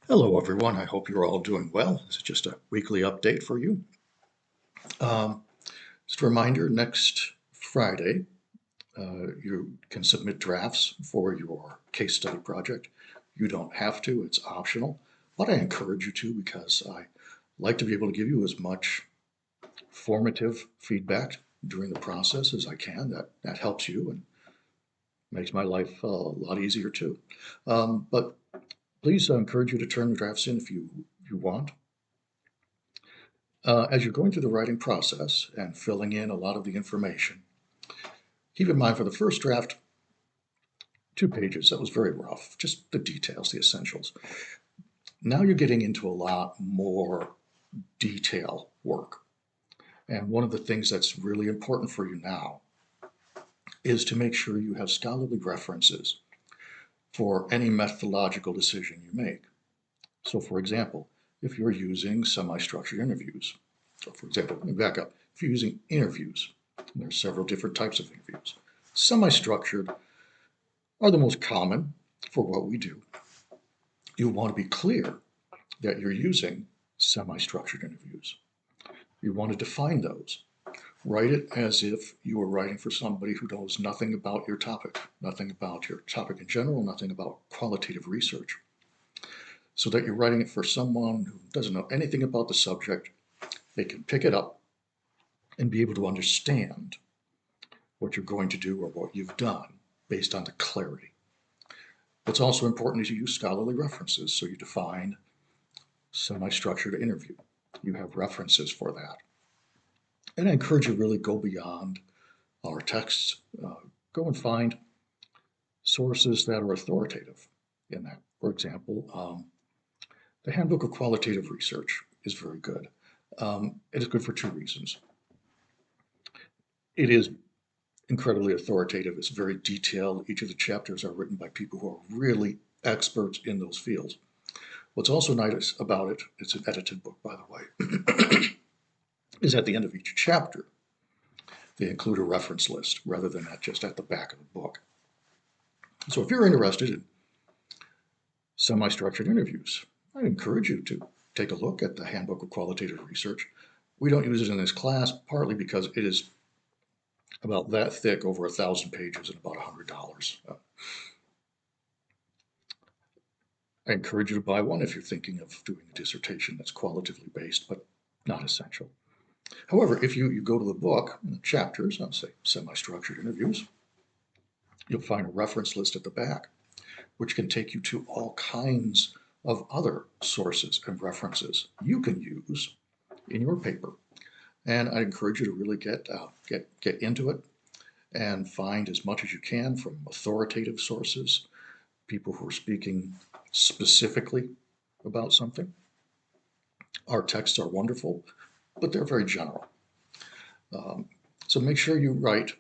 Hello, everyone. I hope you're all doing well. This is just a weekly update for you. Um, just a reminder, next Friday, you can submit drafts for your case study project. You don't have to, it's optional, but I encourage you to because I like to be able to give you as much formative feedback during the process as I can. That helps you and makes my life a lot easier too. But please, I encourage you to turn the drafts in if you want. As you're going through the writing process and filling in a lot of the information, keep in mind for the first draft, 2 pages, that was very rough, just the details, the essentials. Now you're getting into a lot more detail work. And one of the things that's really important for you now is to make sure you have scholarly references for any methodological decision you make. So, for example, if you're using semi-structured interviews, so for example, let me back up. If you're using interviews, there are several different types of interviews. Semi-structured are the most common for what we do. You want to be clear that you're using semi-structured interviews. You want to define those. Write it as if you were writing for somebody who knows nothing about your topic, nothing about your topic in general, nothing about qualitative research. So that you're writing it for someone who doesn't know anything about the subject. They can pick it up and be able to understand what you're going to do or what you've done based on the clarity. What's also important is you use scholarly references. So you define semi-structured interview. You have references for that. And I encourage you to really go beyond our texts. Go and find sources that are authoritative in that. For example, the Handbook of Qualitative Research is very good. It is good for 2 reasons. It is incredibly authoritative. It's very detailed. Each of the chapters are written by people who are really experts in those fields. What's also nice about it, it's an edited book, by the way, is at the end of each chapter, they include a reference list rather than just at the back of the book. So if you're interested in semi-structured interviews, I encourage you to take a look at the Handbook of Qualitative Research. We don't use it in this class, partly because it is about that thick, over 1,000 pages, and about $100. I encourage you to buy one if you're thinking of doing a dissertation that's qualitatively based, but not essential. However, if you go to the book, chapters, I'll say semi-structured interviews, you'll find a reference list at the back, which can take you to all kinds of other sources and references you can use in your paper. And I encourage you to really get into it and find as much as you can from authoritative sources, people who are speaking specifically about something. Our texts are wonderful, but they're very general. So make sure you write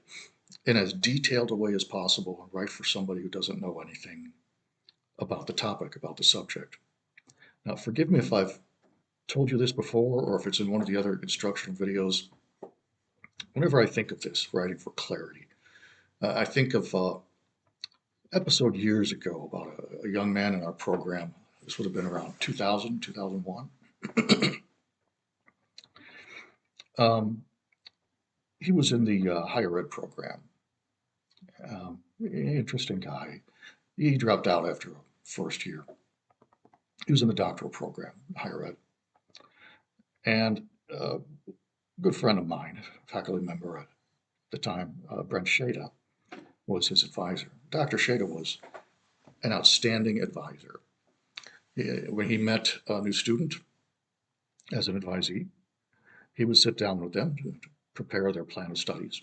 in as detailed a way as possible and write for somebody who doesn't know anything about the topic, about the subject. Now, forgive me if I've told you this before or if it's in one of the other instructional videos. Whenever I think of this, writing for clarity, I think of episode years ago about a young man in our program. This would have been around 2000, 2001. He was in the higher ed program. Interesting guy. He dropped out after first year. He was in the doctoral program, higher ed. And a good friend of mine, faculty member at the time, Brent Shada, was his advisor. Dr. Shada was an outstanding advisor. When he met a new student as an advisee, he would sit down with them to prepare their plan of studies.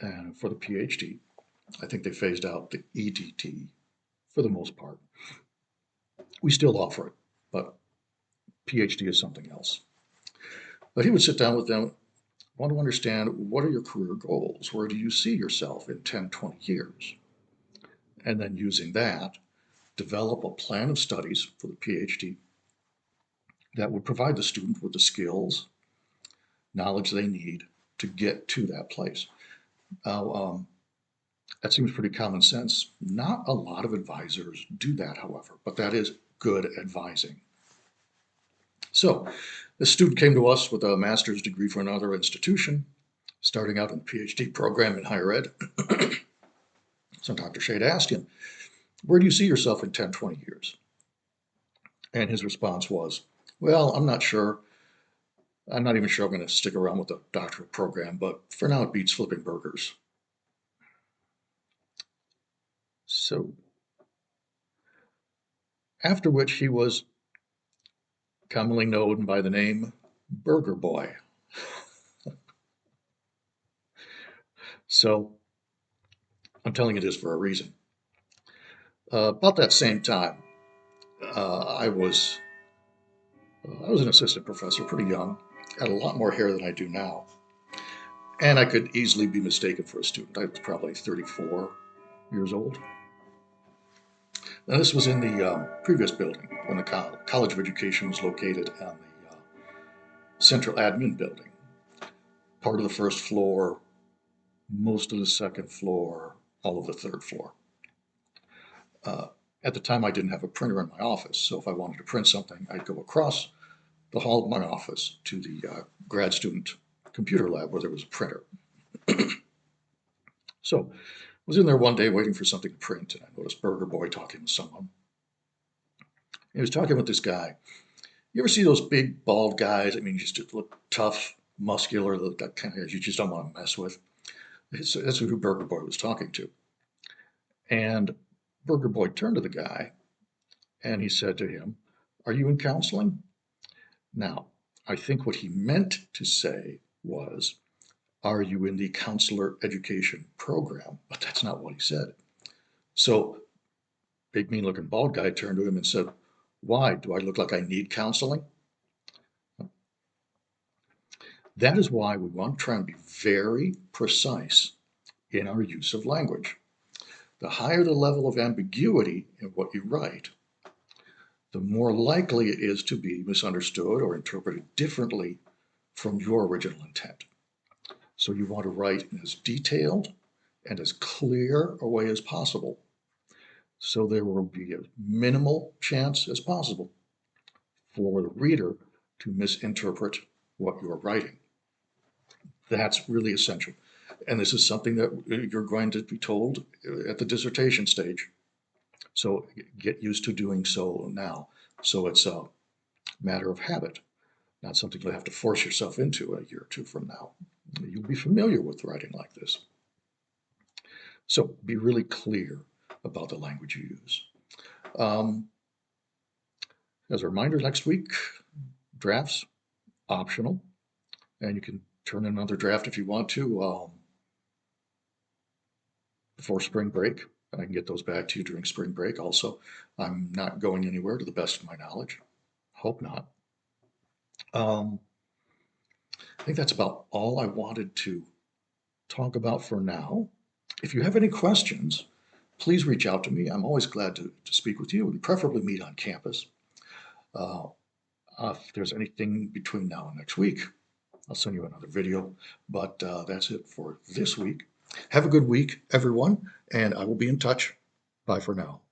And for the PhD, I think they phased out the EDT for the most part. We still offer it, but PhD is something else. But he would sit down with them, want to understand what are your career goals? Where do you see yourself in 10, 20 years? And then using that, develop a plan of studies for the PhD that would provide the student with the skills, knowledge they need to get to that place. Now, that seems pretty common sense. Not a lot of advisors do that, however, but that is good advising. So the student came to us with a master's degree from another institution, starting out in the PhD program in higher ed. So Dr. Shade asked him, where do you see yourself in 10, 20 years? And his response was, well, I'm not sure. I'm not even sure I'm going to stick around with the doctoral program, but for now it beats flipping burgers. So after which he was commonly known by the name Burger Boy. So I'm telling you this for a reason. About that same time, I was an assistant professor, pretty young, had a lot more hair than I do now, and I could easily be mistaken for a student. I was probably 34 years old. Now, this was in the previous building when the College of Education was located on the central admin building. Part of the first floor, most of the second floor, all of the third floor. At the time, I didn't have a printer in my office, so if I wanted to print something, I'd go across the hall of my office to the grad student computer lab where there was a printer. So I was in there one day waiting for something to print, and I noticed Burger Boy talking with someone. He was talking with this guy. You ever see those big bald guys? I mean, just look tough, muscular, that kind of guys you just don't want to mess with. That's who Burger Boy was talking to. And Burger Boy turned to the guy and he said to him, are you in counseling? Now, I think what he meant to say was, are you in the counselor education program? But that's not what he said. So, big mean looking bald guy turned to him and said, why? Do I look like I need counseling? That is why we want to try and be very precise in our use of language. The higher the level of ambiguity in what you write, the more likely it is to be misunderstood or interpreted differently from your original intent. So you want to write in as detailed and as clear a way as possible, so there will be a minimal chance as possible for the reader to misinterpret what you're writing. That's really essential. And this is something that you're going to be told at the dissertation stage. So get used to doing so now. So it's a matter of habit, not something you'll have to force yourself into a year or two from now. You'll be familiar with writing like this. So be really clear about the language you use. As a reminder, next week, drafts, optional, and you can turn in another draft if you want to before spring break. And I can get those back to you during spring break also. I'm not going anywhere to the best of my knowledge. Hope not. I think that's about all I wanted to talk about for now. If you have any questions, please reach out to me. I'm always glad to speak with you and preferably meet on campus. If there's anything between now and next week, I'll send you another video. But that's it for this week. Have a good week, everyone, and I will be in touch. Bye for now.